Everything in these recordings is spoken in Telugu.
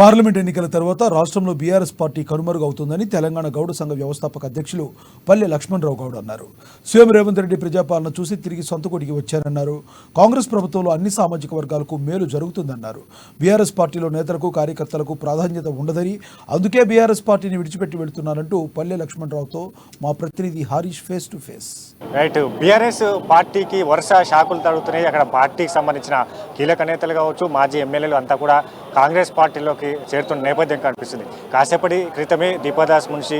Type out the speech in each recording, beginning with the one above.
పార్లమెంట్ ఎన్నికల తర్వాత రాష్ట్రంలో బీఆర్ఎస్ పార్టీ కనుమరుగవుతుందని తెలంగాణ గౌడ సంఘ వ్యవస్థాపక అధ్యక్షులు పల్లె లక్ష్మణరావు గౌడ్ అన్నారు. సీఎం రేవంత్ రెడ్డి ప్రజాపాలన చూసి తిరిగి సొంతకొడికి వచ్చారన్నారు. కాంగ్రెస్ ప్రభుత్వంలో అన్ని సామాజిక వర్గాలకు మేలు జరుగుతుందన్నారు. బీఆర్ఎస్ పార్టీలో నేతలకు కార్యకర్తలకు ప్రాధాన్యత ఉండదని, అందుకే బీఆర్ఎస్ పార్టీని విడిచిపెట్టి వెళ్తున్నారంటూ పల్లె లక్ష్మణరావుతో మా ప్రతినిధి Harish face to face. Right, BRS పార్టీకి వరుస షాకులు తడుగుతున్నాయి. అక్కడ పార్టీకి సంబంధించిన కీలక నేతలు కావచ్చు, మాజీ ఎమ్మెల్యేలు అంతా కూడా కాంగ్రెస్ పార్టీలోకి చేరుతున్న నేపథ్యం కనిపిస్తుంది. కాసేపటి క్రితమే దీపాదాస్ మున్షి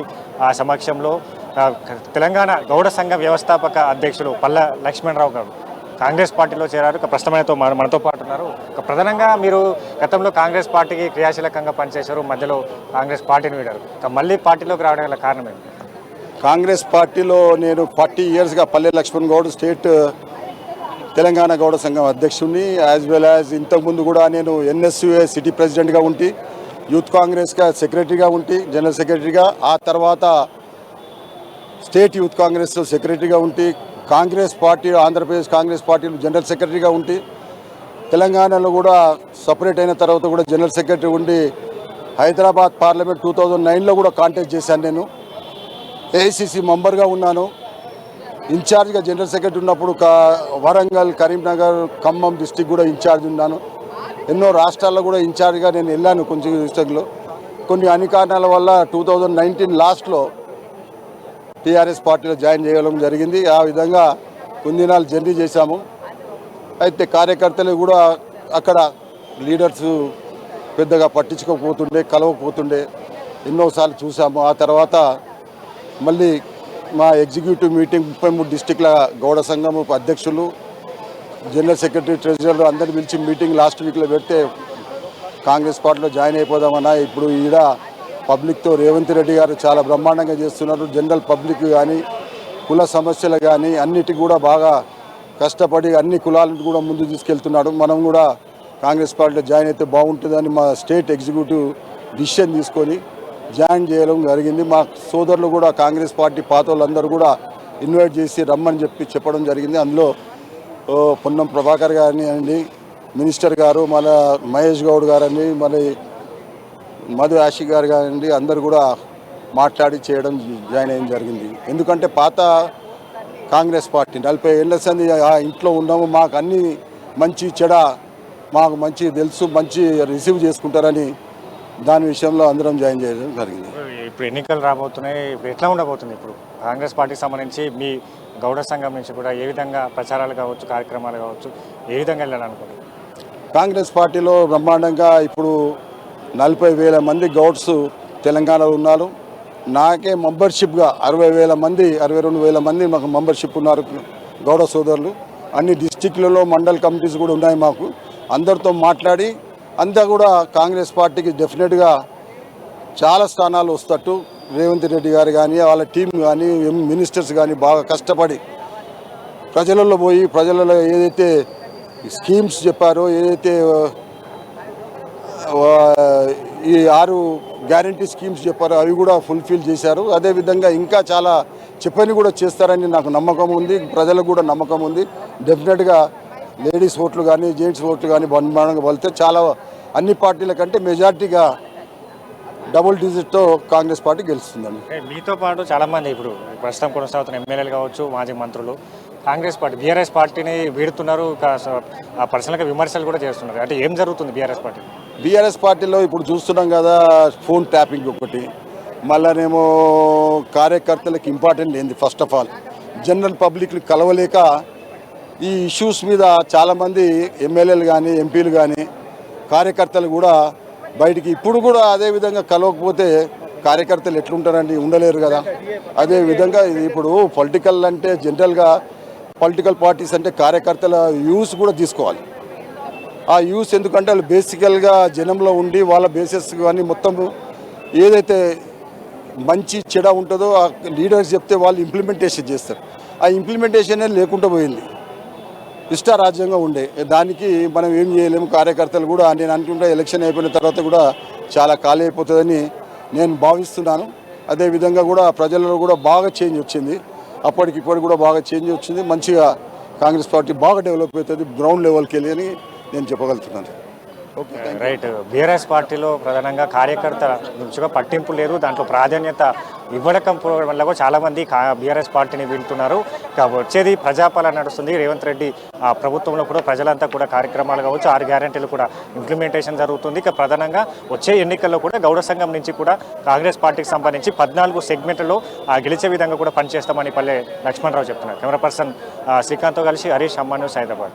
సమక్షంలో తెలంగాణ గౌడ సంఘ వ్యవస్థాపక అధ్యక్షులు పల్లె లక్ష్మణరావు గారు కాంగ్రెస్ పార్టీలో చేరారు. ప్రస్తుతమైనతో మనతో పాటు ఉన్నారు. ప్రధానంగా మీరు గతంలో కాంగ్రెస్ పార్టీకి క్రియాశీలకంగా పనిచేశారు, మధ్యలో కాంగ్రెస్ పార్టీని వీడారు. మళ్ళీ పార్టీలోకి రావడం గల కారణం ఏంటి? కాంగ్రెస్ పార్టీలో నేను 40 ఇయర్స్గా పల్లె లక్ష్మణ్ గౌడ్ స్టేట్ తెలంగాణ గౌడ సంఘం అధ్యక్షుడిని, యాజ్ వెల్ యాజ్ ఇంతకుముందు కూడా నేను ఎన్ఎస్యుఏ సిటీ ప్రెసిడెంట్గా ఉండి, యూత్ కాంగ్రెస్గా సెక్రటరీగా ఉండి, జనరల్ సెక్రటరీగా, ఆ తర్వాత స్టేట్ యూత్ కాంగ్రెస్ సెక్రటరీగా ఉండి, కాంగ్రెస్ పార్టీ ఆంధ్రప్రదేశ్ కాంగ్రెస్ పార్టీలో జనరల్ సెక్రటరీగా ఉండి, తెలంగాణలో కూడా సపరేట్ అయిన తర్వాత కూడా జనరల్ సెక్రటరీ ఉండి, హైదరాబాద్ పార్లమెంట్ 2009లో కూడా కాంటెస్ట్ చేశాను. నేను ఏఐసిసి మెంబర్గా ఉన్నాను. ఇన్ఛార్జ్గా జనరల్ సెక్రటరీ ఉన్నప్పుడు వరంగల్, కరీంనగర్, ఖమ్మం డిస్టిక్ కూడా ఇన్ఛార్జ్ ఉన్నాను. ఎన్నో రాష్ట్రాల్లో కూడా ఇన్ఛార్జ్గా నేను వెళ్ళాను. కొంచెం డిస్టిక్లో కొన్ని అన్ని కారణాల వల్ల 2019 లాస్ట్లో టీఆర్ఎస్ పార్టీలో జాయిన్ చేయడం జరిగింది. ఆ విధంగా కొన్ని దినాలు జర్నీ చేశాము. అయితే కార్యకర్తలు కూడా అక్కడ లీడర్స్ పెద్దగా పట్టించుకోకపోతుండే, కలవకపోతుండే, ఎన్నోసార్లు చూసాము. ఆ తర్వాత మళ్ళీ మా ఎగ్జిక్యూటివ్ మీటింగ్ 33 డిస్టిక్ల గౌడ సంఘం అధ్యక్షులు, జనరల్ సెక్రటరీ, ట్రెజరర్ అందరిని పిలిచి మీటింగ్ లాస్ట్ వీక్లో పెడితే కాంగ్రెస్ పార్టీలో జాయిన్ అయిపోదామన్నా. ఇప్పుడు ఈడ పబ్లిక్తో రేవంత్ రెడ్డి గారు చాలా బ్రహ్మాండంగా చేస్తున్నారు. జనరల్ పబ్లిక్ కానీ, కుల సమస్యలు కానీ అన్నిటికీ కూడా బాగా కష్టపడి అన్ని కులాలను కూడా ముందు తీసుకెళ్తున్నాడు. మనం కూడా కాంగ్రెస్ పార్టీలో జాయిన్ అయితే బాగుంటుందని మా స్టేట్ ఎగ్జిక్యూటివ్ డిసిషన్ తీసుకొని జాయిన్ చేయడం జరిగింది. మా సోదరులు కూడా కాంగ్రెస్ పార్టీ పాత వాళ్ళందరూ కూడా ఇన్వైట్ చేసి రమ్మని చెప్పడం జరిగింది. అందులో పొన్నం ప్రభాకర్ గారిని అండి, మినిస్టర్ గారు, మళ్ళీ మహేష్ గౌడ్ గారని, మళ్ళీ మధు ఆషి గారు కానివ్వండి, అందరు కూడా మాట్లాడి చేయడం జాయిన్ అయ్యడం జరిగింది. ఎందుకంటే పాత కాంగ్రెస్ పార్టీ 40 ఏళ్ళ సంది ఆ ఇంట్లో ఉన్నాము. మాకు అన్ని మంచి చెడ మాకు మంచి తెలుసు, మంచి రిసీవ్ చేసుకుంటారని దాని విషయంలో అందరం జాయిన్ చేయడం జరిగింది. ఇప్పుడు ఎన్నికలు రాబోతున్నాయి, ఇప్పుడు ఎట్లా ఉండబోతుంది? ఇప్పుడు కాంగ్రెస్ పార్టీకి సంబంధించి మీ గౌడ సంఘం నుంచి కూడా ఏ విధంగా ప్రచారాలు కావచ్చు, కార్యక్రమాలు కావచ్చు, ఏ విధంగా వెళ్ళాలనుకుంటున్నారు? కాంగ్రెస్ పార్టీలో బ్రహ్మాండంగా ఇప్పుడు 40,000 మంది గౌడ్స్ తెలంగాణలో ఉన్నారు. నాకే మెంబర్షిప్గా 60,000 మంది, 62,000 మంది మాకు మెంబర్షిప్ ఉన్నారు గౌడ సోదరులు. అన్ని డిస్టిక్లలో మండల్ కమిటీస్ కూడా ఉన్నాయి మాకు. అందరితో మాట్లాడి అంతా కూడా కాంగ్రెస్ పార్టీకి డెఫినెట్గా చాలా స్థానాలు వస్తట్టు రేవంత్ రెడ్డి గారు కానీ, వాళ్ళ టీం కానీ, మినిస్టర్స్ కానీ బాగా కష్టపడి ప్రజలలో పోయి ప్రజలలో ఏదైతే స్కీమ్స్ చెప్పారో, ఏదైతే ఈ 6 గ్యారంటీ స్కీమ్స్ చెప్పారో అవి కూడా ఫుల్ఫిల్ చేశారు. అదేవిధంగా ఇంకా చాలా చెప్పని కూడా చేస్తారని నాకు నమ్మకం ఉంది, ప్రజలకు కూడా నమ్మకం ఉంది. డెఫినెట్గా లేడీస్ ఓట్లు కానీ, జెంట్స్ ఓట్లు కానీ బ్రహ్మాండంగా వెళ్తే చాలా అన్ని పార్టీల కంటే మెజార్టీగా డబుల్ డిజిట్తో కాంగ్రెస్ పార్టీ గెలుస్తుందండి. మీతో పాటు చాలామంది ఇప్పుడు ప్రస్తుతం కొనసాగుతున్న ఎమ్మెల్యేలు కావచ్చు, మాజీ మంత్రులు కాంగ్రెస్ పార్టీ బీఆర్ఎస్ పార్టీని వీడుతున్నారు, పర్సనల్గా విమర్శలు కూడా చేస్తున్నారు. అంటే ఏం జరుగుతుంది బీఆర్ఎస్ పార్టీ? బీఆర్ఎస్ పార్టీలో ఇప్పుడు చూస్తున్నాం కదా, ఫోన్ ట్యాపింగ్ ఒకటి, మళ్ళానేమో కార్యకర్తలకు ఇంపార్టెంట్ ఏంది, ఫస్ట్ ఆఫ్ ఆల్ జనరల్ పబ్లిక్లు కలవలేక ఈ ఇష్యూస్ మీద చాలామంది ఎమ్మెల్యేలు కానీ, ఎంపీలు కానీ, కార్యకర్తలు కూడా బయటికి ఇప్పుడు కూడా అదేవిధంగా కలవకపోతే కార్యకర్తలు ఎట్లుంటారండి, ఉండలేరు కదా. అదేవిధంగా ఇప్పుడు పొలిటికల్ అంటే జనరల్గా పొలిటికల్ పార్టీస్ అంటే కార్యకర్తల యూస్ కూడా తీసుకోవాలి. ఆ యూస్ ఎందుకంటే వాళ్ళు బేసికల్గా జనంలో ఉండి వాళ్ళ బేసెస్ కానీ మొత్తం ఏదైతే మంచి చెడ ఉంటుందో ఆ లీడర్స్ చెప్తే వాళ్ళు ఇంప్లిమెంటేషన్ చేస్తారు. ఆ ఇంప్లిమెంటేషన్ లేకుండా పోయింది, ఇష్టారాజ్యంగా ఉండే. దానికి మనం ఏం చేయలేము. కార్యకర్తలు కూడా నేను అనుకుంటా ఎలక్షన్ అయిపోయిన తర్వాత కూడా చాలా ఖాళీ అయిపోతుందని నేను భావిస్తున్నాను. అదేవిధంగా కూడా ప్రజలలో కూడా బాగా చేంజ్ వచ్చింది, అప్పటికిప్పటికి కూడా బాగా చేంజ్ వచ్చింది. మంచిగా కాంగ్రెస్ పార్టీ బాగా డెవలప్ అవుతుంది గ్రౌండ్ లెవెల్కి వెళ్ళి అని నేను చెప్పగలుగుతున్నాను. రైట్. బీఆర్ఎస్ పార్టీలో ప్రధానంగా కార్యకర్త నుంచిగా పట్టింపు లేదు, దాంట్లో ప్రాధాన్యత ఇవ్వకపోవడం వల్ల కూడా చాలామంది బీఆర్ఎస్ పార్టీని వింటున్నారు. ఇక వచ్చేది ప్రజాపాలన నడుస్తుంది. రేవంత్ రెడ్డి ప్రభుత్వంలో కూడా ప్రజలంతా కూడా కార్యక్రమాలు కావచ్చు, 6 గ్యారెంటీలు కూడా ఇంప్లిమెంటేషన్ జరుగుతుంది. ఇక ప్రధానంగా వచ్చే ఎన్నికల్లో కూడా గౌడ సంఘం నుంచి కూడా కాంగ్రెస్ పార్టీకి సంబంధించి 14 సెగ్మెంట్లలో గెలిచే విధంగా కూడా పనిచేస్తామని పల్లె లక్ష్మణరావు చెప్తున్నారు. కెమెరా పర్సన్ శ్రీకాంత్తో కలిసి హరీష్, అమ్మా న్యూస్, హైదరాబాద్.